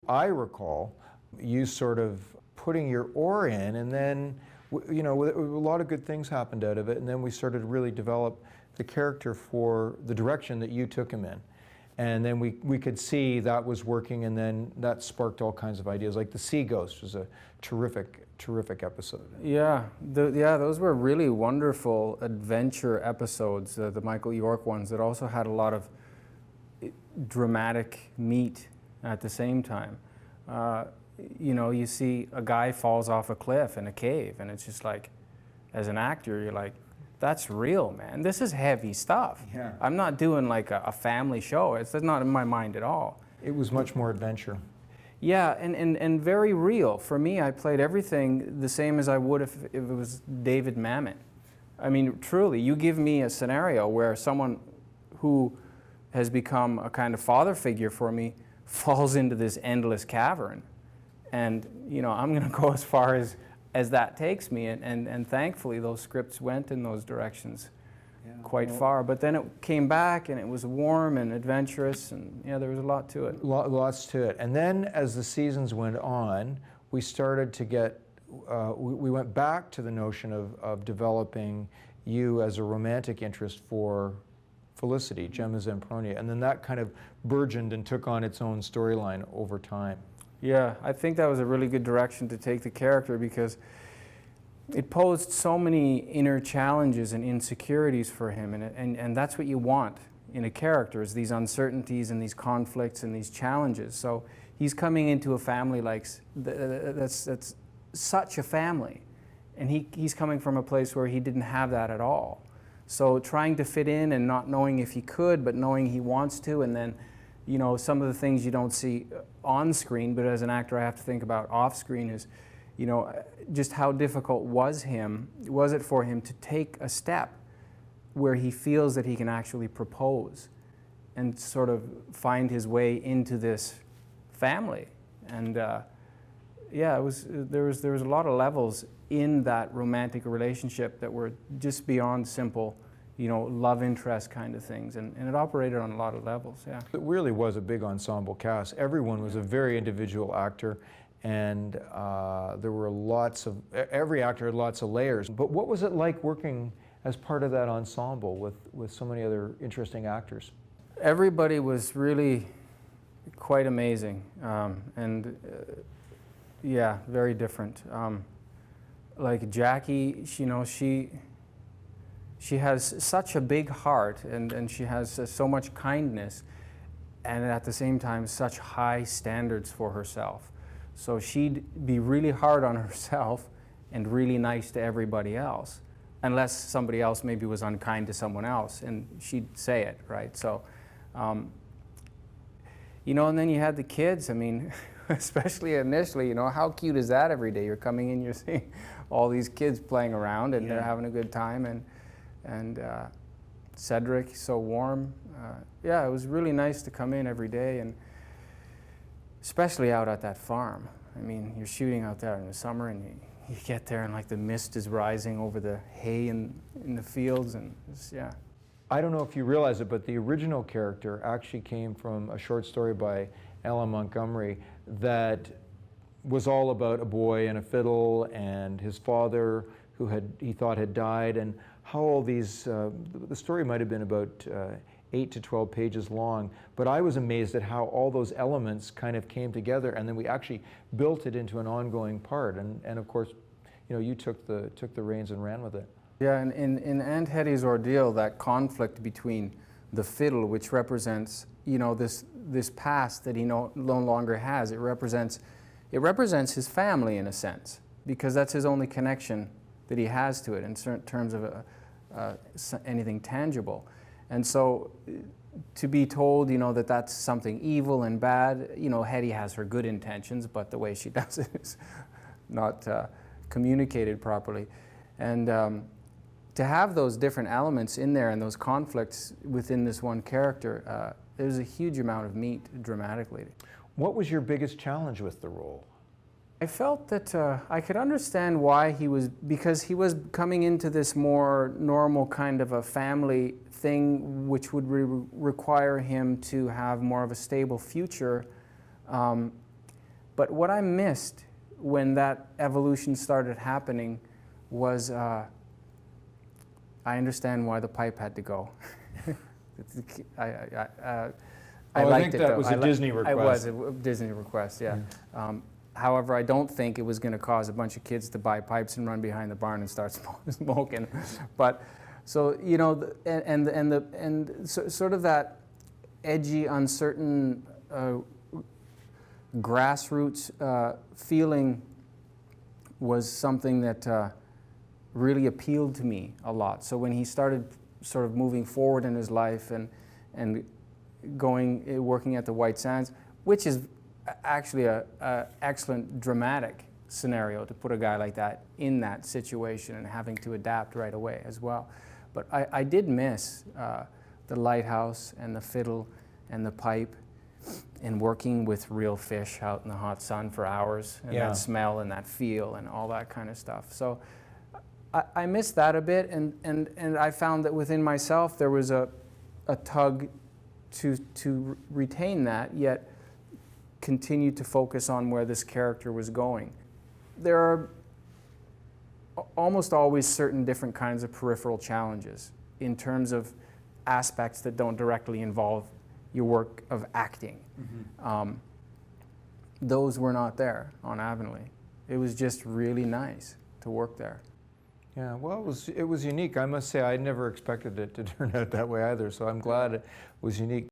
I recall you sort of putting your oar in, and then, you know, a lot of good things happened out of it, and then we started to really develop the character for the direction that you took him in. And then we could see that was working, and then that sparked all kinds of ideas. Like the Sea Ghost was a terrific episode. Yeah, those were really wonderful adventure episodes, the Michael York ones, that also had a lot of dramatic meat at the same time. You know, you see a guy falls off a cliff in a cave, and it's just like, as an actor, you're like, that's real, man. This is heavy stuff. Yeah. I'm not doing like a family show. It's not in my mind at all. It was much more adventure. Yeah, and very real. For me, I played everything the same as I would if it was David Mamet. I mean, truly, you give me a scenario where someone who has become a kind of father figure for me falls into this endless cavern. And, you know, I'm going to go as far as that takes me, and thankfully those scripts went in those directions quite far. But then it came back, and it was warm and adventurous, and yeah, there was a lot to it. Lots to it. And then as the seasons went on, we started to get, we went back to the notion of developing you as a romantic interest for Felicity, Gemma Zampronia, and then that kind of burgeoned and took on its own storyline over time. Yeah, I think that was a really good direction to take the character, because it posed so many inner challenges and insecurities for him, and that's what you want in a character, is these uncertainties and these conflicts and these challenges. So he's coming into a family like that's such a family, and he's coming from a place where he didn't have that at all. So trying to fit in and not knowing if he could, but knowing he wants to, and then, you know, some of the things you don't see on screen, but as an actor I have to think about off screen, is, you know, just how difficult was it for him to take a step where he feels that he can actually propose and sort of find his way into this family. And yeah, there was a lot of levels in that romantic relationship that were just beyond simple, you know, love interest kind of things, and it operated on a lot of levels. Yeah, it really was a big ensemble cast. Everyone was a very individual actor, and there were every actor had lots of layers. But what was it like working as part of that ensemble with so many other interesting actors? Everybody was really quite amazing, and yeah, very different. Like Jackie, you know, she has such a big heart, and she has so much kindness, and at the same time such high standards for herself. So she'd be really hard on herself and really nice to everybody else, unless somebody else maybe was unkind to someone else, and she'd say it, right? So, you know, and then you had the kids. I mean, especially initially, you know, how cute is that every day? You're coming in, you're seeing all these kids playing around, and they're having a good time, and Cedric, so warm. Yeah, it was really nice to come in every day, and especially out at that farm. I mean, you're shooting out there in the summer, and you get there, and like the mist is rising over the hay in the fields, and yeah. I don't know if you realize it, but the original character actually came from a short story by Ellen Montgomery that was all about a boy and a fiddle and his father who he thought had died, and how all these, the story might have been about 8 to 12 pages long, but I was amazed at how all those elements kind of came together, and then we actually built it into an ongoing part, and of course, you know, you took the reins and ran with it. Yeah, and in Aunt Hetty's ordeal, that conflict between the fiddle, which represents, you know, this past that he no longer has, it represents his family in a sense, because that's his only connection that he has to it in terms of anything tangible. And so to be told, you know, that that's something evil and bad, you know, Hetty has her good intentions, but the way she does it is not communicated properly. And to have those different elements in there and those conflicts within this one character, there's a huge amount of meat dramatically. What was your biggest challenge with the role? I felt that I could understand why because he was coming into this more normal kind of a family thing, which would require him to have more of a stable future. But what I missed when that evolution started happening was I understand why the pipe had to go. I liked think it, that though. was a Disney request. It was a Disney request, yeah. However, I don't think it was going to cause a bunch of kids to buy pipes and run behind the barn and start smoking. But so, you know, sort of that edgy, uncertain grassroots feeling was something that really appealed to me a lot. So when he started sort of moving forward in his life and working at the White Sands, which is actually a excellent dramatic scenario to put a guy like that in that situation and having to adapt right away as well. But I did miss the lighthouse and the fiddle and the pipe and working with real fish out in the hot sun for hours, and that smell and that feel and all that kind of stuff. So I missed that a bit, and I found that within myself there was a tug to retain that, yet continue to focus on where this character was going. There are almost always certain different kinds of peripheral challenges in terms of aspects that don't directly involve your work of acting. Those were not there on Avonlea. It was just really nice to work there. Yeah, well, it was unique. I must say, I never expected it to turn out that way either, so I'm glad it was unique.